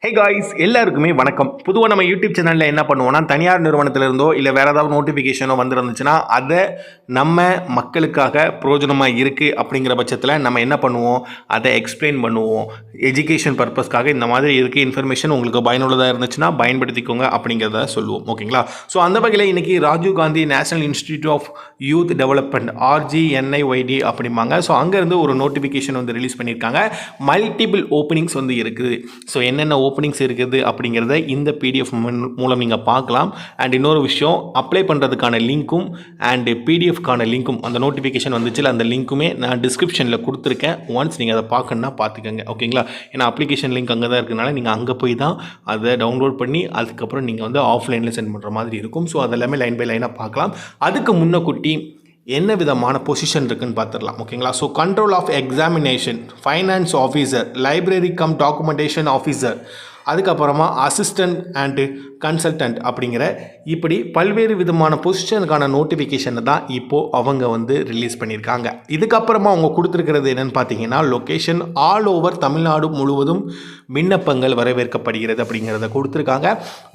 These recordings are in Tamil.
ஹே காய்ஸ், எல்லாருக்குமே வணக்கம். பொதுவாக நம்ம யூடியூப் சேனலில் என்ன பண்ணுவோம்னா, தனியார் நிறுவனத்திலிருந்தோ இல்லை வேறு ஏதாவது நோட்டிஃபிகேஷனோ வந்துருந்துச்சுன்னா அதை நம்ம மக்களுக்காக பிரயோஜனமாக இருக்குது அப்படிங்கிற பட்சத்தில் நம்ம என்ன பண்ணுவோம், அதை எக்ஸ்பிளைன் பண்ணுவோம். எஜுகேஷன் பர்பஸ்க்காக இந்த மாதிரி இருக்குது, இன்ஃபர்மேஷன் உங்களுக்கு பயனுள்ளதாக இருந்துச்சுன்னா பயன்படுத்திக்கோங்க அப்படிங்கிறத சொல்லுவோம். ஓகேங்களா? ஸோ அந்த வகையில் இன்றைக்கி Rajiv Gandhi National Institute of Youth Development RGNIYD அப்படிம்பாங்க. ஸோ அங்கேருந்து ஒரு நோட்டிஃபிகேஷன் வந்து ரிலீஸ் பண்ணியிருக்காங்க. மல்டிபிள் ஓப்பனிங்ஸ் வந்து இருக்குது. ஸோ என்னென்ன ஓப்பனிங்ஸ் இருக்குது அப்படிங்கிறத இந்த PDF மூலம் நீங்கள் பார்க்கலாம். அண்ட் இன்னொரு விஷயம், அப்ளை பண்ணுறதுக்கான லிங்க்கும் அண்ட் PDFக்கான லிங்க்கும், அந்த நோட்டிஃபிகேஷன் வந்துச்சு அந்த லிங்க்குமே நான் டிஸ்கிரிப்ஷனில் கொடுத்துருக்கேன். ஒன்ஸ் நீங்கள் அதை பார்க்கணுன்னா பார்த்துக்கோங்க. ஓகேங்களா? ஏன்னா அப்ளிகேஷன் லிங்க் அங்கே தான் இருக்கிறதுனால நீங்கள் அங்கே போய் தான் அதை டவுன்லோட் பண்ணி அதுக்கப்புறம் நீங்கள் வந்து ஆஃப்லைனில் சென்ட் பண்ணுற மாதிரி இருக்கும். ஸோ அதெல்லாமே லைன் பை லைனாக பார்க்கலாம். அதுக்கு முன்னக்குட்டி என்ன விதமான பொசிஷன் இருக்குன்னு பார்த்துடலாம். ஓகேங்களா? So control of examination, finance officer, library cum documentation officer, அதுக்கப்புறமா அசிஸ்டன்ட் அண்டு கன்சல்டன்ட் அப்படிங்கிற இப்படி பல்வேறு விதமான பொசிஷனுக்கான நோட்டிஃபிகேஷனை தான் இப்போது அவங்க வந்து ரிலீஸ் பண்ணியிருக்காங்க. இதுக்கப்புறமா அவங்க கொடுத்துருக்கிறது என்னென்னு பார்த்தீங்கன்னா, லொக்கேஷன் ஆல் ஓவர் தமிழ்நாடு முழுவதும் விண்ணப்பங்கள் வரவேற்கப்படுகிறது அப்படிங்கிறத கொடுத்துருக்காங்க.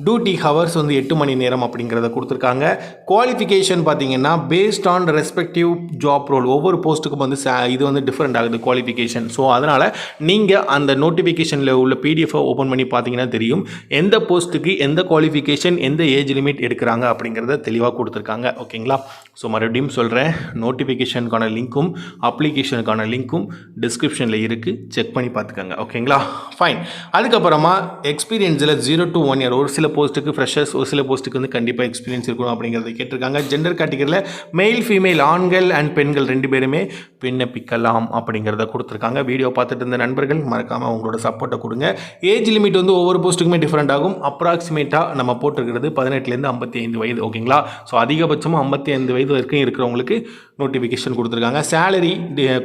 டியூட்டி ஹவர்ஸ் வந்து 8 மணி நேரம் அப்படிங்கிறத கொடுத்துருக்காங்க. குவாலிஃபிகேஷன் பார்த்தீங்கன்னா based on respective job role, ஒவ்வொரு போஸ்ட்டுக்கும் வந்து இது வந்து டிஃப்ரெண்ட் ஆகுது குவாலிஃபிகேஷன். ஸோ அதனால் நீங்கள் அந்த நோட்டிஃபிகேஷனில் உள்ள PDF ஓப்பன் பண்ணி பார்த்தீங்கன்னா தெரியும் எந்த போஸ்ட்டுக்கு எந்த குவாலிஃபிகேஷன், எந்த ஏஜ் லிமிட் எடுக்கிறாங்க அப்படிங்கிறத தெளிவாக கொடுத்துருக்காங்க. ஓகேங்களா? ஸோ மறுபடியும் சொல்கிறேன், நோட்டிஃபிகேஷனுக்கான லிங்க்கும் அப்ளிகேஷனுக்கான லிங்க்கும் டிஸ்கிரிப்ஷனில் இருக்குது, செக் பண்ணி பார்த்துக்கோங்க. ஓகேங்களா? ஃபைன். அதுக்கப்புறமா எக்ஸ்பீரியன்ஸில் 0 to 1 year, ஒரு சில போஸ்ட்டுக்கு ஃப்ரெஷர்ஸ், ஒரு சில போஸ்ட்டுக்கு வந்து கண்டிப்பாக எக்ஸ்பீரியன்ஸ் இருக்கணும் அப்படிங்கிறத கேட்டிருக்காங்க. ஜெண்டர் கேட்டகரியில் மெயில் ஃபீமேல், ஆண்கள் அண்ட் பெண்கள் 2 பேருமே விண்ணப்பிக்கலாம் அப்படிங்கிறத கொடுத்துருக்காங்க. வீடியோ பார்த்துட்டு இருந்த நண்பர்கள் மறக்காமல் அவங்களோட சப்போர்ட்டை கொடுங்க. ஏஜ் லிமிட் வந்து ஒவ்வொரு போஸ்ட்டுக்குமே டிஃப்ரெண்ட் ஆகும். அப்ராக்சிமேட்டாக நம்ம போட்டிருக்கிறது 18லேருந்து 55 வயது. ஓகேங்களா? ஸோ அதிகபட்சமாக 55 வயது வரைக்கும் இருக்கிறவங்களுக்கு நோட்டிஃபிகேஷன் கொடுத்துருக்காங்க. சேலரி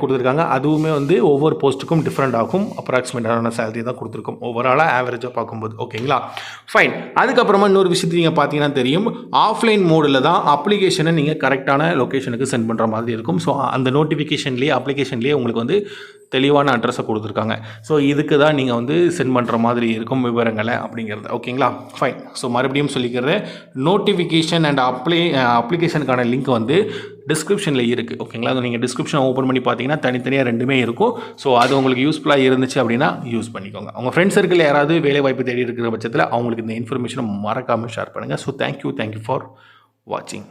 கொடுத்துருக்காங்க. அதுவுமே வந்து ஒவ்வொரு போஸ்ட்டுக்கும் டிஃப்ரெண்ட் ஆகும். அப்ராக்சிமேட்டான சேலரி தான் கொடுத்துருக்கோம் ஓவராலாக ஆவரேஜாக பார்க்கும்போது. ஓகேங்களா? ஃபைன். அதுக்கப்புறமா இன்னொரு விஷயத்தை நீங்கள் பார்த்தீங்கன்னா தெரியும், ஆஃப்லைன் மோடில் தான் அப்ளிகேஷனை நீங்கள் கரெக்டான லொக்கேஷனுக்கு சென்ட் பண்ணுற மாதிரி இருக்கும். ஸோ அந்த நோட்டிஃபிகேஷன்லேயே அப்ளிகேஷன்லேயே உங்களுக்கு வந்து தெளிவான அட்ரஸை கொடுத்துருக்காங்க. ஸோ இதுக்கு தான் நீங்கள் வந்து சென்ட் பண்ணுற மாதிரி இருக்கும் விவரங்களை அப்படிங்கிறது. ஓகேங்களா? ஃபைன். ஸோ மறுபடியும் சொல்லிக்கிறேன், நோட்டிஃபிகேஷன் அண்ட் அப்ளிகேஷனுக்கான லிங்க் வந்து டிஸ்கிரிப்ஷனில் இருக்குது. ஓகேங்களா? அதை நீங்கள் டிஸ்கிரிப்ஷன் ஓப்பன் பண்ணி பார்த்தீங்கன்னா தனித்தனியாக 2மே இருக்கும். ஸோ அது உங்களுக்கு யூஸ்ஃபுல்லாக இருந்துச்சு அப்படின்னா யூஸ் பண்ணிக்கோங்க. உங்கள் ஃப்ரெண்ட்ஸ் சர்க்கிளில் யாராவது வேலை வாய்ப்பு தேடி இருக்கிற பட்சத்தில் அவங்களுக்கு இந்த இன்ஃபர்மேஷனை மறக்காமல் ஷேர் பண்ணுங்கள். ஸோ தேங்க்யூ ஃபார் வாட்சிங்.